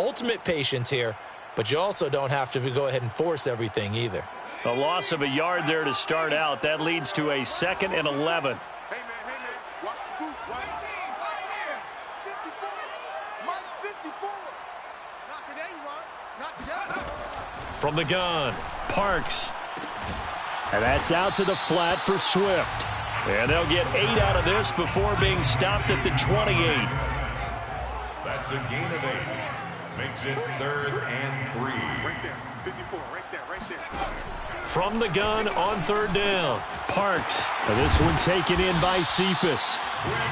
ultimate patience here, but you also don't have to go ahead and force everything either. A loss of a yard there to start out. That leads to a 2nd and 11. Hey, man, watch the boots, right? 54. Mike 54. Not today, you are. Not today. From the gun, Parks. And that's out to the flat for Swift. And they'll get 8 out of this before being stopped at the 28. That's a gain of 8. Makes it 3rd and 3. Right there. 54. Right there. From the gun on 3rd down, Parks. And this one taken in by Cephas.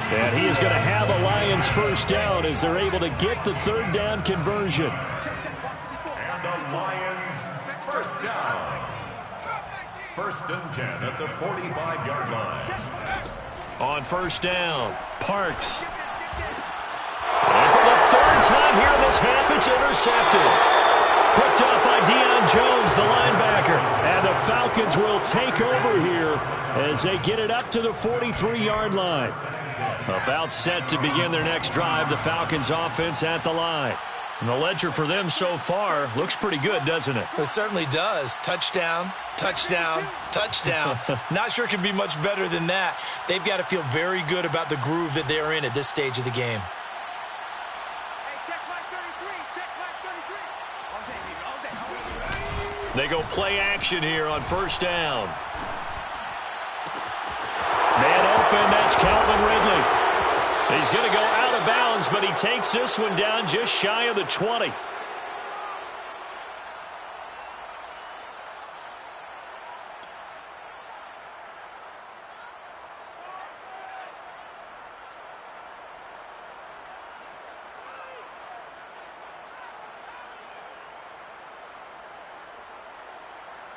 And he is going to have a Lions first down as they're able to get the 3rd down conversion. And a Lions first down. 1st and 10 at the 45-yard line. On 1st down, Parks. And for the 3rd time here in this half, it's intercepted. Picked up by Deion Jones, the linebacker. And the Falcons will take over here as they get it up to the 43-yard line. About set to begin their next drive, the Falcons offense at the line. And the ledger for them so far looks pretty good, doesn't it? It certainly does. Touchdown, touchdown, touchdown. Not sure it can be much better than that. They've got to feel very good about the groove that they're in at this stage of the game. They go play action here on 1st down. Man open, that's Calvin Ridley. He's going to go out of bounds, but he takes this one down just shy of the 20.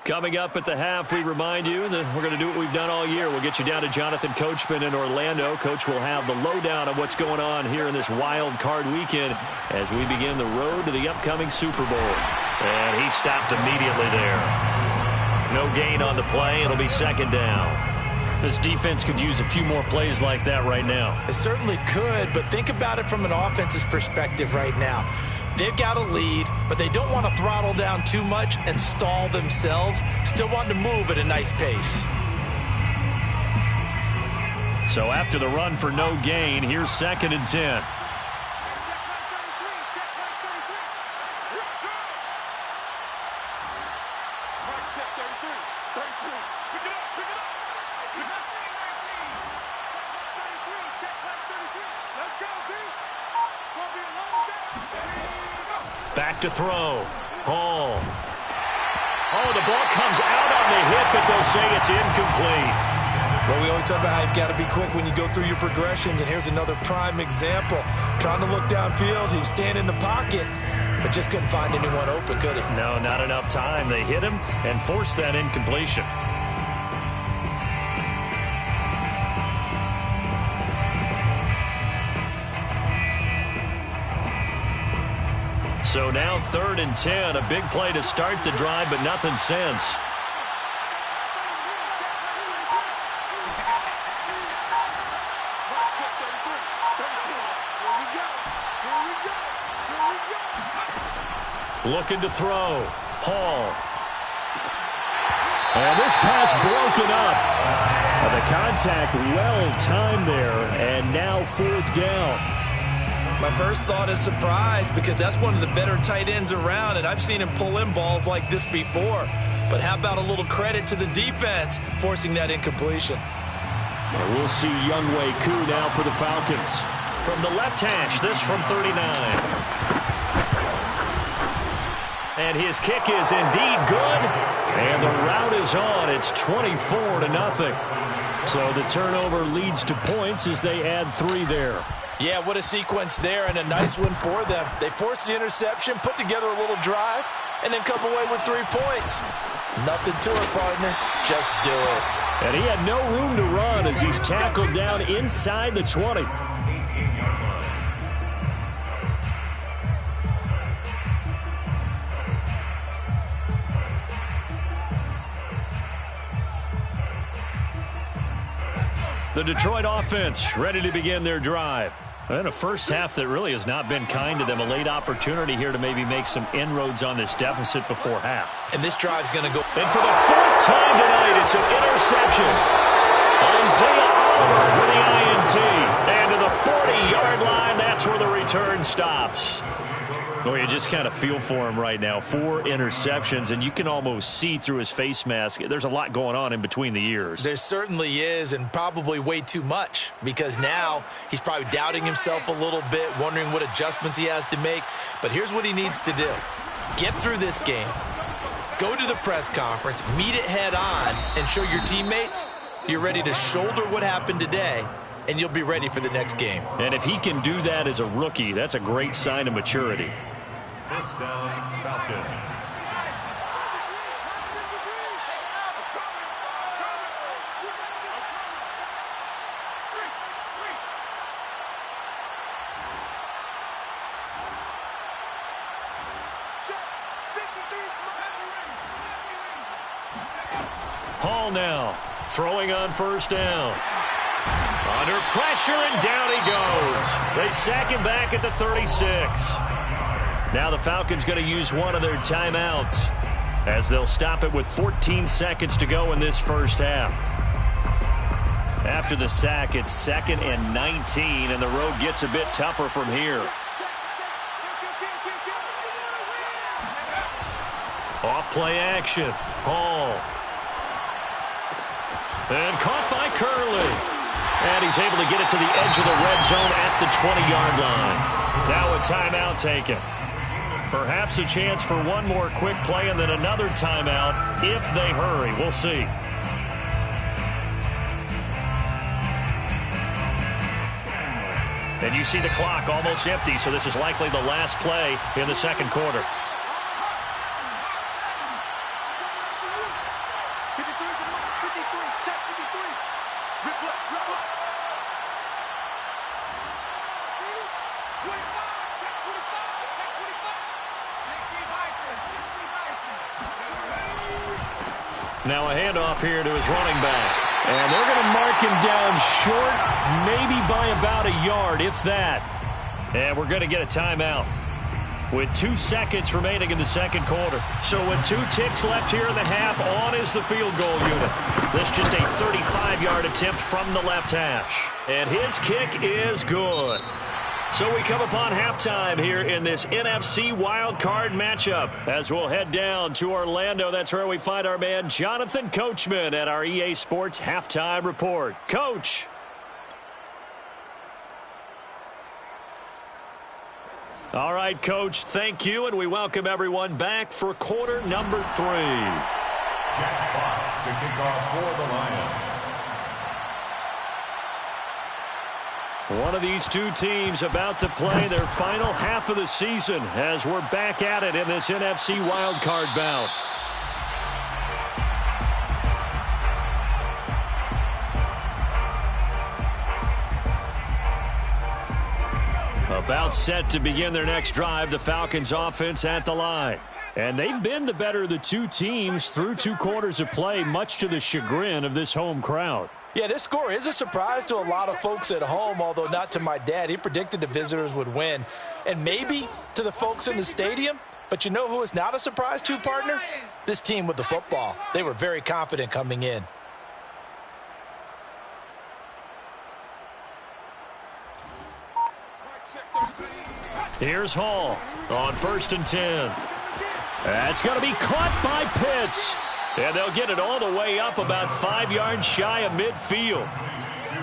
Coming up at the half, we remind you that we're going to do what we've done all year. We'll get you down to Jonathan Coachman in Orlando. Coach will have the lowdown of what's going on here in this wild card weekend as we begin the road to the upcoming Super Bowl. And he stopped immediately there. No gain on the play. It'll be 2nd down. This defense could use a few more plays like that right now. It certainly could, but think about it from an offense's perspective right now. They've got a lead, but they don't want to throttle down too much and stall themselves. Still want to move at a nice pace. So after the run for no gain, here's 2nd and 10. Back to throw. Hall. Oh, the ball comes out on the hit, but they'll say it's incomplete. Well, we always talk about how you've got to be quick when you go through your progressions, and here's another prime example. Trying to look downfield, he was standing in the pocket, but just couldn't find anyone open, could he? No, not enough time. They hit him and forced that incompletion. So now 3rd and 10, a big play to start the drive, but nothing since. Looking to throw. Hall. And this pass broken up. The contact well timed there, and now 4th down. My first thought is surprise because that's one of the better tight ends around, and I've seen him pull in balls like this before. But how about a little credit to the defense forcing that incompletion? And we'll see Younghoe Koo now for the Falcons. From the left hash, this from 39. And his kick is indeed good. And the route is on. It's 24-0. So the turnover leads to points as they add 3 there. Yeah, what a sequence there, and a nice one for them. They forced the interception, put together a little drive, and then come away with 3 points. Nothing to it, partner. Just do it. And he had no room to run as he's tackled down inside the 20. The Detroit offense ready to begin their drive. And a first half that really has not been kind to them. A late opportunity here to maybe make some inroads on this deficit before half. And this drive's going to go. And for the fourth time tonight, it's an interception. Isaiah Oliver with the INT. And to the 40-yard line, that's where the return stops. Well, you just kind of feel for him right now. 4 interceptions, and you can almost see through his face mask. There's a lot going on in between the ears. There certainly is, and probably way too much, because now he's probably doubting himself a little bit, wondering what adjustments he has to make. But here's what he needs to do. Get through this game, go to the press conference, meet it head on, and show your teammates you're ready to shoulder what happened today, and you'll be ready for the next game. And if he can do that as a rookie, that's a great sign of maturity. First down, Falcons. Hall now, throwing on first down. Under pressure, and down he goes. They sack him back at the 36. Now the Falcons going to use one of their timeouts as they'll stop it with 14 seconds to go in this first half. After the sack, it's 2nd and 19, and the road gets a bit tougher from here. Off-play action. Hall. And caught by Curley. And he's able to get it to the edge of the red zone at the 20-yard line. Now a timeout taken. Perhaps a chance for one more quick play and then another timeout if they hurry. We'll see. And you see the clock almost empty, so this is likely the last play in the second quarter. Now a handoff here to his running back. And they're going to mark him down short, maybe by about a yard, if that. And we're going to get a timeout with 2 seconds remaining in the second quarter. So with 2 ticks left here in the half, on is the field goal unit. This just a 35-yard attempt from the left hash. And his kick is good. So we come upon halftime here in this NFC wildcard matchup as we'll head down to Orlando. That's where we find our man Jonathan Coachman at our EA Sports Halftime Report. Coach. All right, Coach, thank you, and we welcome everyone back for quarter number 3. Jack Fox to kick off for the Lions. One of these two teams about to play their final half of the season as we're back at it in this NFC wildcard bout. About set to begin their next drive, the Falcons offense at the line. And they've been the better of the two teams through 2 quarters of play, much to the chagrin of this home crowd. Yeah, this score is a surprise to a lot of folks at home, although not to my dad. He predicted the visitors would win. And maybe to the folks in the stadium, but you know who is not a surprise to, partner? This team with the football. They were very confident coming in. Here's Hall on 1st and 10. That's going to be caught by Pitts. And they'll get it all the way up about 5 yards shy of midfield.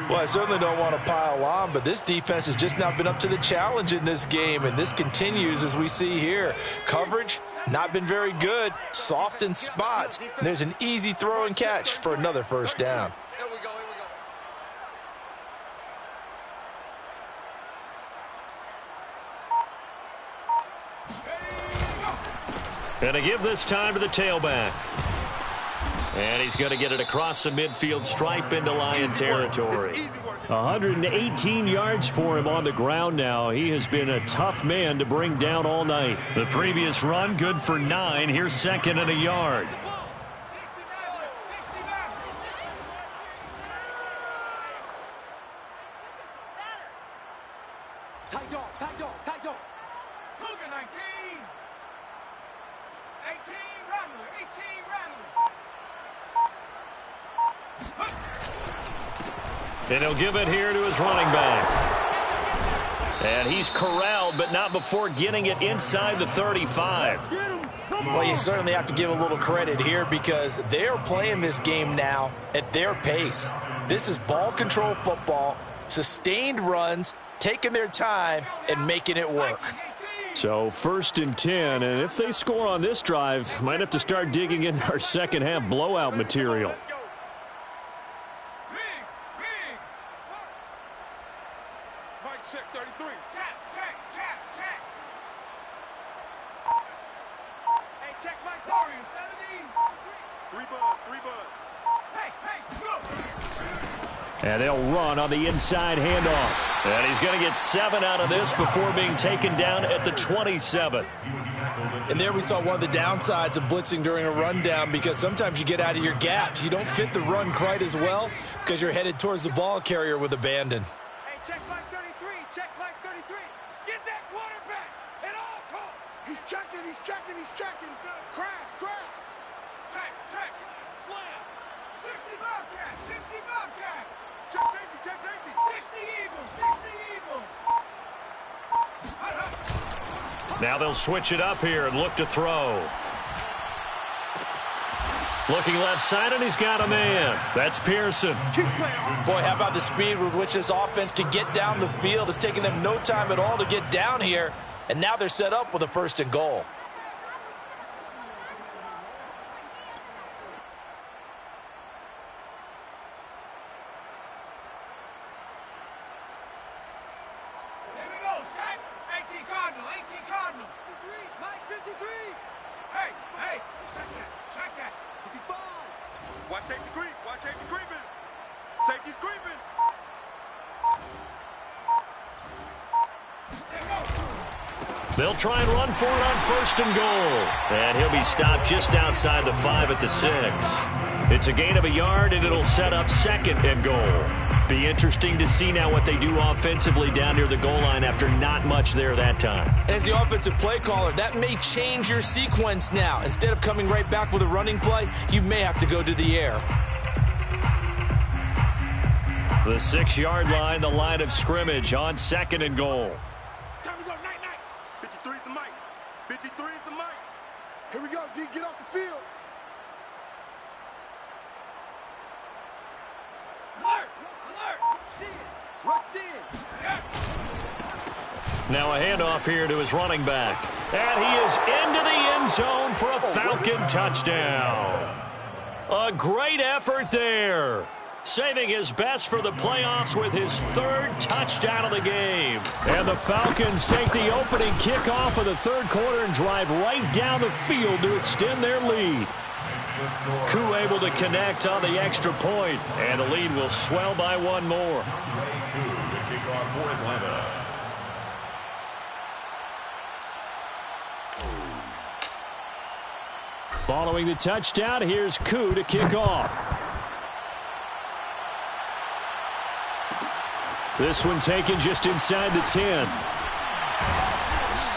Well, I certainly don't want to pile on, but this defense has just not been up to the challenge in this game, and this continues as we see here. Coverage, not been very good, soft in spots. And there's an easy throw and catch for another first down. And to give this time to the tailback. And he's going to get it across the midfield stripe into Lion territory. 118 yards for him on the ground now. He has been a tough man to bring down all night. The previous run, good for 9. Here's 2nd and a yard. And he'll give it here to his running back. And he's corralled, but not before getting it inside the 35. Well, you certainly have to give a little credit here because they're playing this game now at their pace. This is ball control football, sustained runs, taking their time, and making it work. So 1st and 10, and if they score on this drive, might have to start digging into our second half blowout material. Check 33. Check. Hey, check Mike Warrior, 70. 3 buzz. Pace, go. And they'll run on the inside handoff. And he's going to get 7 out of this before being taken down at the 27. And there we saw one of the downsides of blitzing during a rundown because sometimes you get out of your gaps. You don't fit the run quite as well because you're headed towards the ball carrier with abandon. Hey, check Mike 33. Check Mike 33. Get that quarterback at all costs. He's checking. Crash. Check. Slam. 60 Bobcat. Check safety. 60 Eagle. Now they'll switch it up here and look to throw. Looking left side, and he's got a man. That's Pearson. Boy, how about the speed with which this offense can get down the field? It's taken them no time at all to get down here, and now they're set up with a 1st and goal. Here we go, Shaq. 18 Cardinal. 53. Mike 53. Hey. Check that. 55. Watch safety creeping. Safety's creeping. They'll try and run for it on 1st and goal. And he'll be stopped just outside the 5 at the 6. It's a gain of a yard, and it'll set up 2nd and goal. Be interesting to see now what they do offensively down near the goal line after not much there that time. As the offensive play caller, that may change your sequence now. Instead of coming right back with a running play, you may have to go to the air. The 6-yard line, the line of scrimmage on 2nd and goal. Time to go, night. 53 is the mic. 53 is the mic. Here we go, D. Get off the field. Alert. Rush in. Now a handoff here to his running back. And he is into the end zone for a Falcon touchdown. A great effort there. Saving his best for the playoffs with his 3rd touchdown of the game. And the Falcons take the opening kickoff of the 3rd quarter and drive right down the field to extend their lead. Koo able to connect on the extra point, and the lead will swell by 1 more. Koo to kick off for Atlanta. Following the touchdown, here's Koo to kick off. This one taken just inside the 10.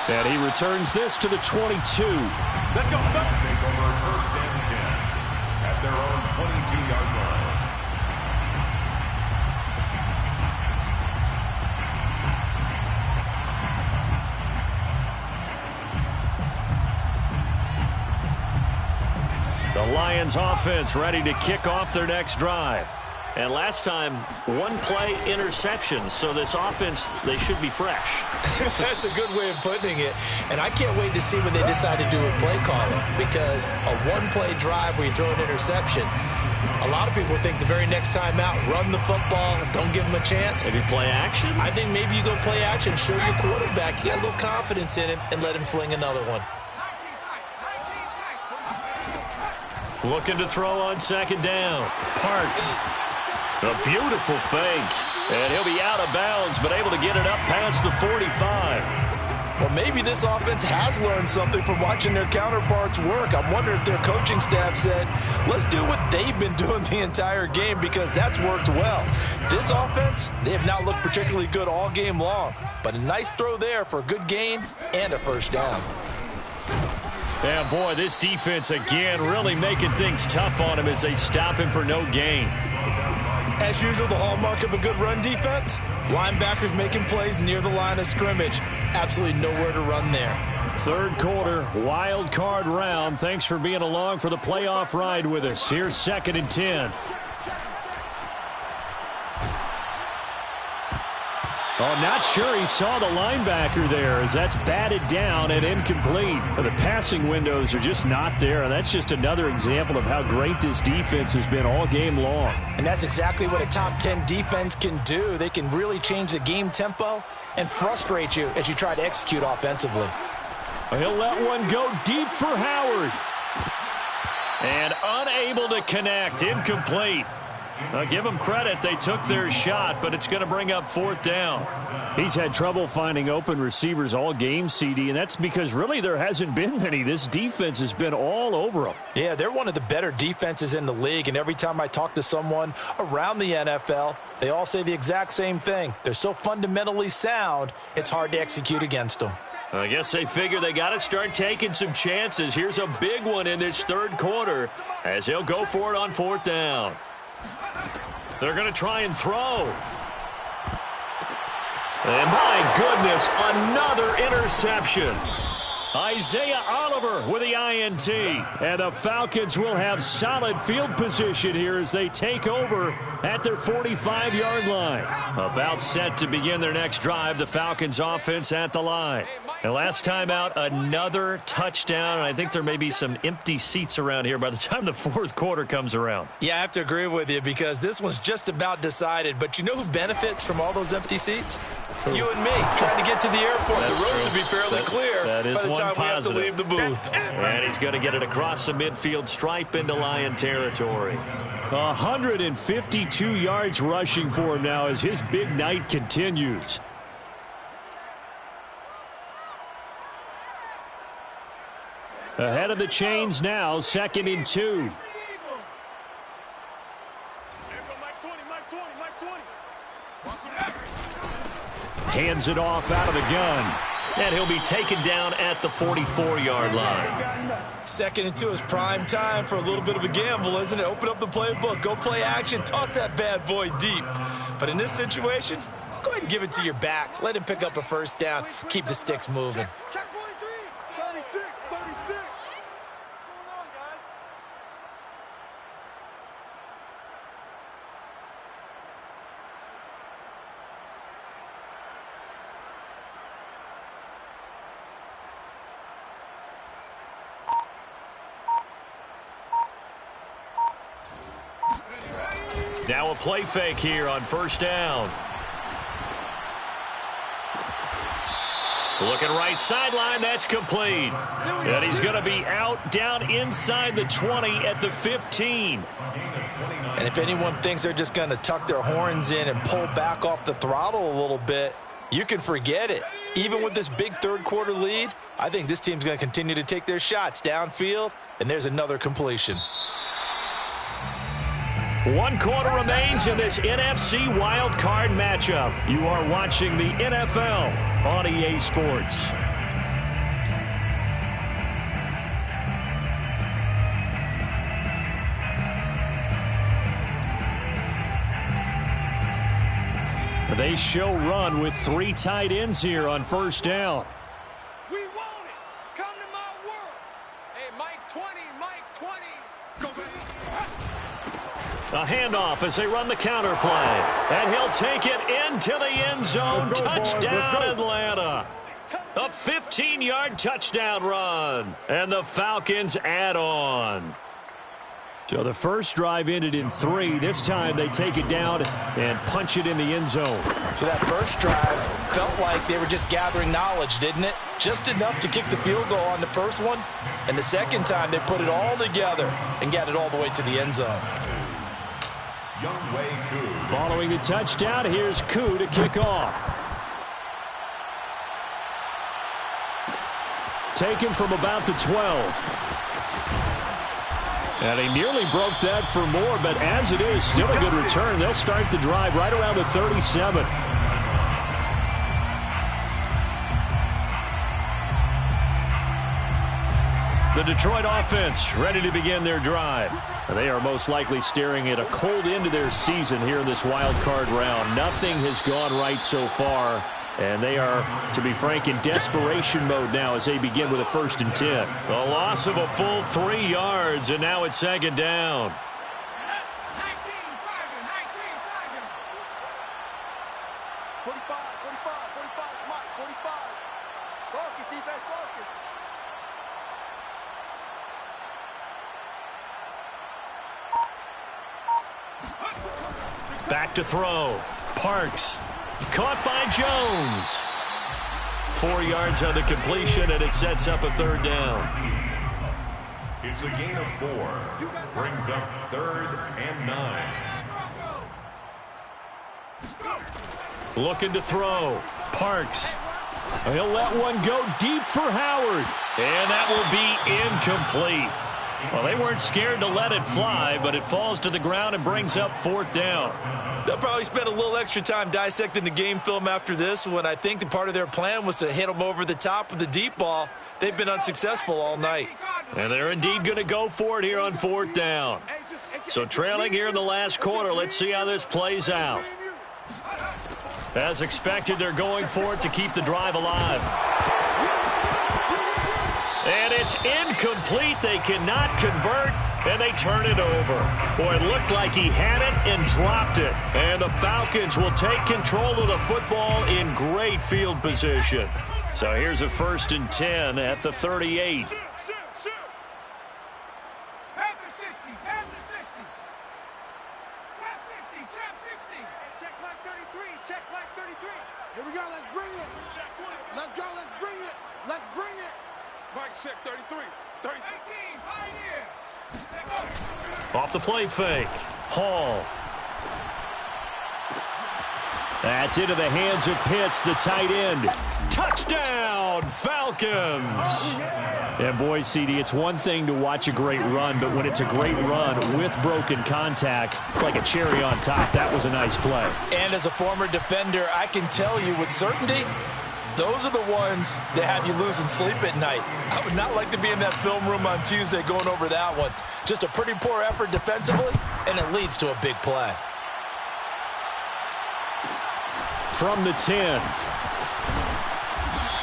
And he returns this to the 22. Let's go. Take over 1st and 10 at their own 22-yard line. The Lions offense ready to kick off their next drive. And last time, 1-play interception. So this offense, they should be fresh. That's a good way of putting it. And I can't wait to see when they decide to do a play calling, because a 1-play drive where you throw an interception, a lot of people think the very next time out, run the football, don't give them a chance. Maybe play action? I think maybe you go play action, show your quarterback you got a little confidence in him, and let him fling another one. Looking to throw on 2nd down. Parks. A beautiful fake. And he'll be out of bounds, but able to get it up past the 45. Well, maybe this offense has learned something from watching their counterparts work. I'm wondering if their coaching staff said, let's do what they've been doing the entire game, because that's worked well. This offense, they have not looked particularly good all game long. But a nice throw there for a good gain and a 1st down. Yeah, boy, this defense again really making things tough on him as they stop him for no gain. As usual, the hallmark of a good run defense, linebackers making plays near the line of scrimmage. Absolutely nowhere to run there. Third quarter, wild card round. Thanks for being along for the playoff ride with us. Here's 2nd and 10. Oh, not sure he saw the linebacker there as that's batted down and incomplete. The passing windows are just not there. That's just another example of how great this defense has been all game long. And that's exactly what a top 10 defense can do. They can really change the game tempo and frustrate you as you try to execute offensively. He'll let one go deep for Howard. And unable to connect. Incomplete. I'll give them credit. They took their shot, but it's going to bring up 4th down. He's had trouble finding open receivers all game, CD, and that's because really there hasn't been many. This defense has been all over them. Yeah, they're one of the better defenses in the league, and every time I talk to someone around the NFL, they all say the exact same thing. They're so fundamentally sound, it's hard to execute against them. I guess they figure they got to start taking some chances. Here's a big one in this third quarter as he'll go for it on 4th down. They're going to try and throw. And my goodness, another interception. Isaiah Oliver with the INT. And the Falcons will have solid field position here as they take over at their 45-yard line. About set to begin their next drive, the Falcons offense at the line. And last time out, another touchdown. And I think there may be some empty seats around here by the time the fourth quarter comes around. Yeah, I have to agree with you because this one's just about decided. But you know who benefits from all those empty seats? You and me, trying to get to the airport. That's the road true. to be fairly clear that is by the one time positive. we have to leave the booth. And he's going to get it across the midfield stripe into Lion territory. 152 yards rushing for him now as his big night continues. Ahead of the chains now, 2nd and 2. Hands it off out of the gun. And he'll be taken down at the 44-yard line. 2nd and 2 is prime time for a little bit of a gamble, isn't it? Open up the playbook, go play action, toss that bad boy deep. But in this situation, go ahead and give it to your back. Let him pick up a first down. Keep the sticks moving. Check 43. 36, 36. Now a play fake here on first down. Looking right sideline, that's complete. And he's going to be out down inside the 20 at the 15. And if anyone thinks they're just going to tuck their horns in and pull back off the throttle a little bit, you can forget it. Even with this big third quarter lead, I think this team's going to continue to take their shots downfield, and there's another completion. 1 quarter remains in this NFC wildcard matchup. You are watching the NFL on EA Sports. They show run with 3 tight ends here on first down. We want it. Come to my world. Hey, Mike 20, Mike 20. Go, baby. A handoff as they run the counter play. And he'll take it into the end zone. Touchdown, Atlanta. A 15-yard touchdown run. And the Falcons add on. So the first drive ended in 3. This time they take it down and punch it in the end zone. So that first drive felt like they were just gathering knowledge, didn't it? Just enough to kick the field goal on the first one. And the second time they put it all together and got it all the way to the end zone. Following the touchdown, here's Koo to kick off. Taken from about the 12. And he nearly broke that for more, but as it is, still a good return. They'll start the drive right around the 37. The Detroit offense ready to begin their drive. And they are most likely staring at a cold end to their season here in this wild card round. Nothing has gone right so far. And they are, to be frank, in desperation mode now as they begin with a 1st and 10. A loss of a full 3 yards, and now it's 2nd down. 45, 45, Mike, 45. Focus, defense, focus. Back to throw. Parks. Caught by Jones. 4 yards on the completion, and it sets up a 3rd down. It's a gain of 4. Brings up 3rd and 9. Looking to throw. Parks. He'll let one go deep for Howard. And that will be incomplete. Well, they weren't scared to let it fly, but it falls to the ground and brings up 4th down. They'll probably spend a little extra time dissecting the game film after this one. I think the part of their plan was to hit them over the top with the deep ball. They've been unsuccessful all night. And they're indeed going to go for it here on 4th down. So trailing here in the last quarter, let's see how this plays out. As expected, they're going for it to keep the drive alive. And it's incomplete. They cannot convert, and they turn it over. Boy, it looked like he had it and dropped it. And the Falcons will take control of the football in great field position. So here's a 1st and 10 at the 38. Here we go, let's bring it. Let's go, let's bring it. Let's bring it. Mike, check 33. 33. Off the play fake. Hall. That's into the hands of Pitts, the tight end. Touchdown, Falcons! And boy, CD, it's one thing to watch a great run, but when it's a great run with broken contact, it's like a cherry on top. That was a nice play. And as a former defender, I can tell you with certainty, those are the ones that have you losing sleep at night. I would not like to be in that film room on Tuesday going over that one. Just a pretty poor effort defensively, and it leads to a big play. From the 10.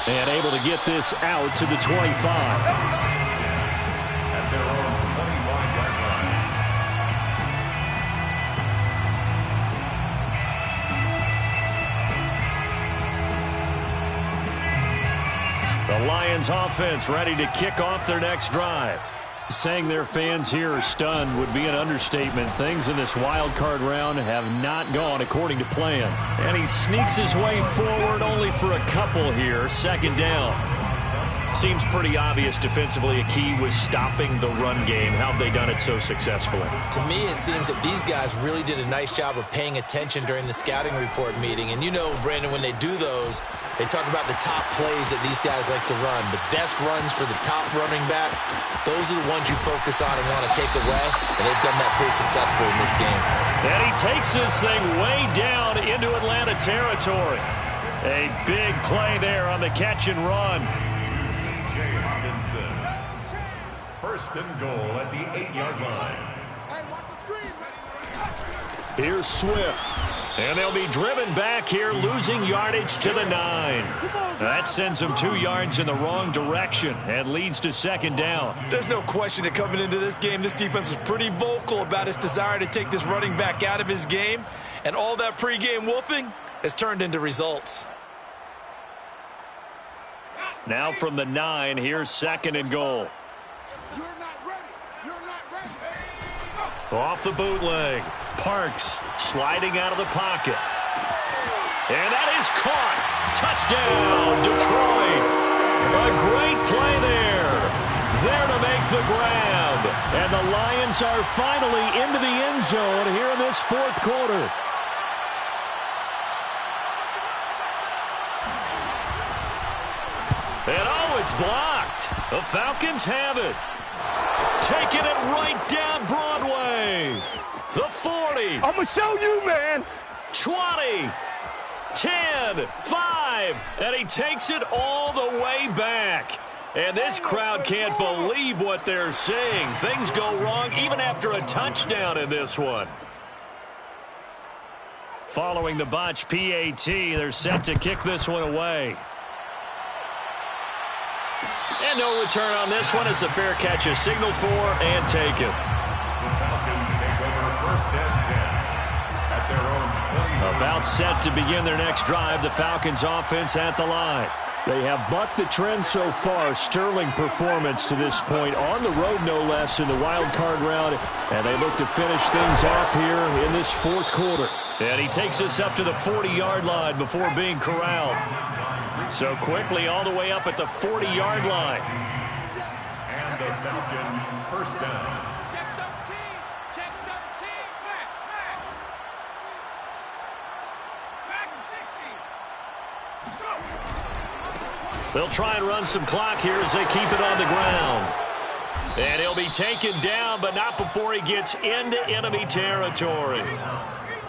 And able to get this out to the 25. At their own 25-yard line. The Lions offense ready to kick off their next drive. Saying their fans here are stunned would be an understatement. Things in this wild card round have not gone according to plan. And he sneaks his way forward only for a couple here. 2nd down. Seems pretty obvious defensively a key was stopping the run game. How have they done it so successfully? To me, it seems that these guys really did a nice job of paying attention during the scouting report meeting. And you know, Brandon, when they do those, they talk about the top plays that these guys like to run. The best runs for the top running back, those are the ones you focus on and want to take away. And they've done that pretty successfully in this game. And he takes this thing way down into Atlanta territory. A big play there on the catch and run. 1st and goal at the 8-yard line. Hey, watch the screen, man. Here's Swift. And they'll be driven back here, losing yardage to the 9. That sends them 2 yards in the wrong direction and leads to 2nd down. There's no question that coming into this game, this defense was pretty vocal about its desire to take this running back out of his game. And all that pregame wolfing has turned into results. Now from the 9, here's 2nd and goal. You're not ready. You're not ready. Off the bootleg. Parks sliding out of the pocket. And that is caught. Touchdown, Detroit. A great play there. There to make the grab. And the Lions are finally into the end zone here in this 4th quarter. And oh, it's blocked. The Falcons have it. Taking it right down Broadway. The 40. I'm going to show you, man. 20. 10. 5. And he takes it all the way back. And this crowd can't believe what they're seeing. Things go wrong even after a touchdown in this one. Following the botch PAT, they're set to kick this one away. And no return on this one as the fair catch is signaled for and taken. The Falcons take over 1st and 10 at their own 20. About set to begin their next drive, the Falcons offense at the line. They have bucked the trend so far. Sterling performance to this point. On the road, no less, in the wild card round. And they look to finish things off here in this 4th quarter. And he takes us up to the 40-yard line before being corralled. So quickly all the way up at the 40-yard line. And the Falcon 1st down. Check 13. Check 13. Smash. Smash. Falcon 60. Go. They'll try and run some clock here as they keep it on the ground. And he'll be taken down, but not before he gets into enemy territory.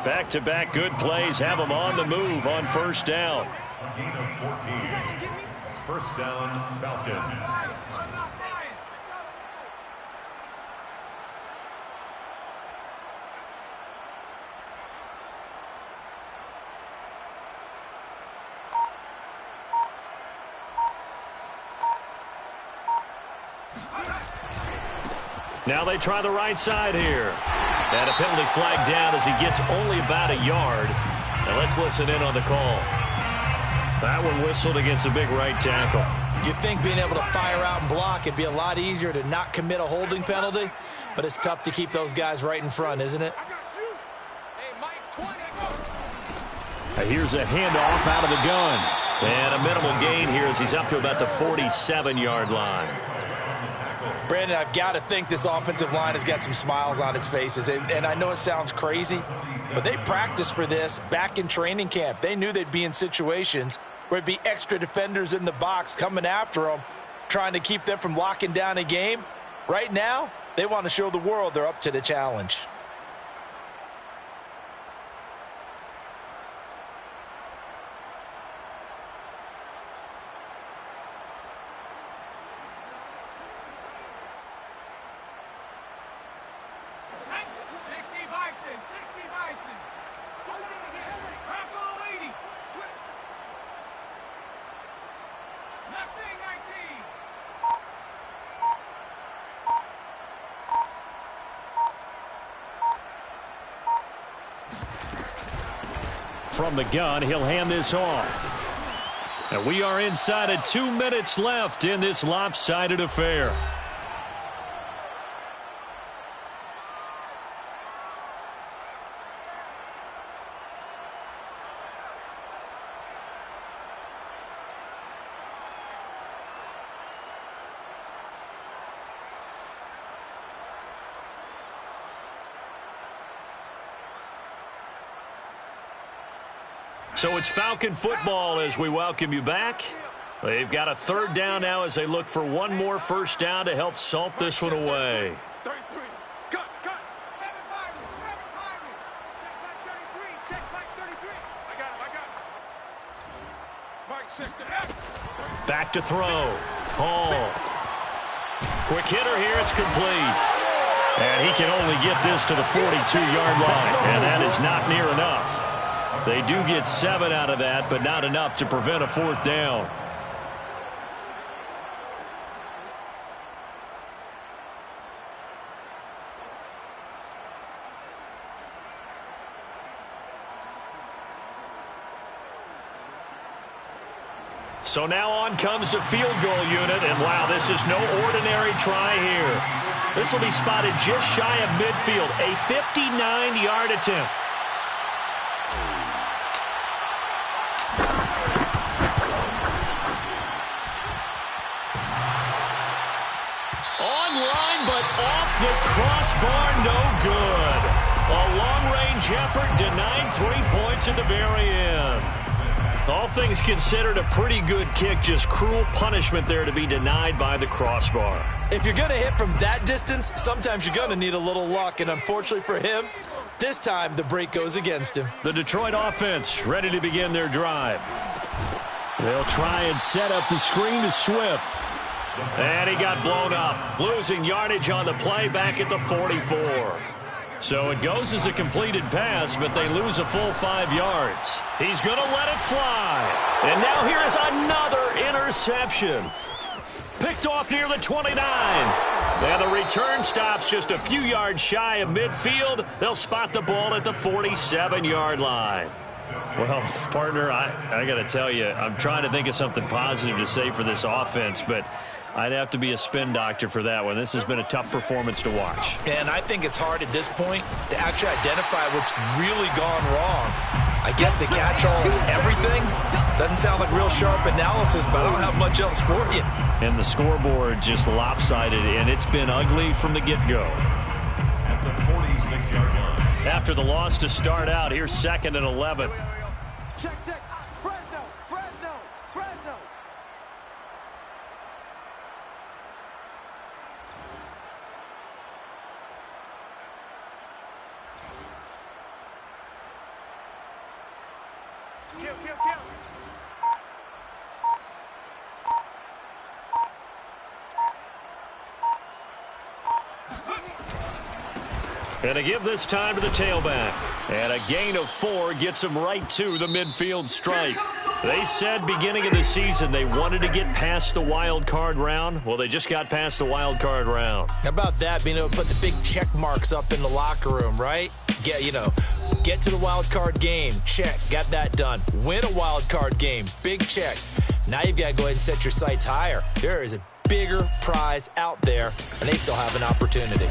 Back-to-back good plays have him on the move on 1st down. Gain of 14. 1st down, Falcons. Now they try the right side here. And a penalty flag down as he gets only about a yard. Now let's listen in on the call. That one whistled against a big right tackle. You'd think being able to fire out and block, it'd be a lot easier to not commit a holding penalty, but it's tough to keep those guys right in front, isn't it? I got you. Hey, Mike, 20. Here's a handoff out of the gun. And a minimal gain here as he's up to about the 47-yard line. Brandon, I've got to think this offensive line has got some smiles on its faces. And I know it sounds crazy, but they practiced for this back in training camp. They knew they'd be in situations where there'd be extra defenders in the box coming after them, trying to keep them from locking down a game. Right now, they want to show the world they're up to the challenge. From the gun, he'll hand this off. And we are inside of 2 minutes left in this lopsided affair. So it's Falcon football as we welcome you back. They've got a 3rd down now as they look for one more 1st down to help salt this one away. 33. Cut. 7-5. 7-5. Check back 33. Check back 33. I got him. Mike, check that. Back to throw. Hall. Quick hitter here. It's complete. And he can only get this to the 42-yard line. And that is not near enough. They do get 7 out of that, but not enough to prevent a 4th down. So now on comes the field goal unit, and wow, this is no ordinary try here. This will be spotted just shy of midfield, a 59-yard attempt. The crossbar, no good. A long-range effort denied 3 points at the very end. All things considered, a pretty good kick, just cruel punishment there to be denied by the crossbar. If you're going to hit from that distance, sometimes you're going to need a little luck, and unfortunately for him, this time the break goes against him. The Detroit offense ready to begin their drive. They'll try and set up the screen to Swift. And he got blown up, losing yardage on the play back at the 44. So it goes as a completed pass, but they lose a full 5 yards. He's going to let it fly. And now here is another interception. Picked off near the 29. And the return stops just a few yards shy of midfield. They'll spot the ball at the 47-yard line. Well, partner, I got to tell you, I'm trying to think of something positive to say for this offense, but I'd have to be a spin doctor for that one. This has been a tough performance to watch. And I think it's hard at this point to actually identify what's really gone wrong. I guess the catch-all is everything. Doesn't sound like real sharp analysis, but I don't have much else for you. And the scoreboard just lopsided, and it's been ugly from the get-go. At the 46-yard line. After the loss to start out, here's 2nd and 11. Check. Fresno. Kill. And to give this time to the tailback. And a gain of 4 gets him right to the midfield stripe. They said beginning of the season they wanted to get past the wild card round. Well, they just got past the wild card round. How about that, being able to put the big check marks up in the locker room, right? Get to the wild card game, check, got that done. Win a wild card game, big check. Now you've got to go ahead and set your sights higher. There is a bigger prize out there, and they still have an opportunity.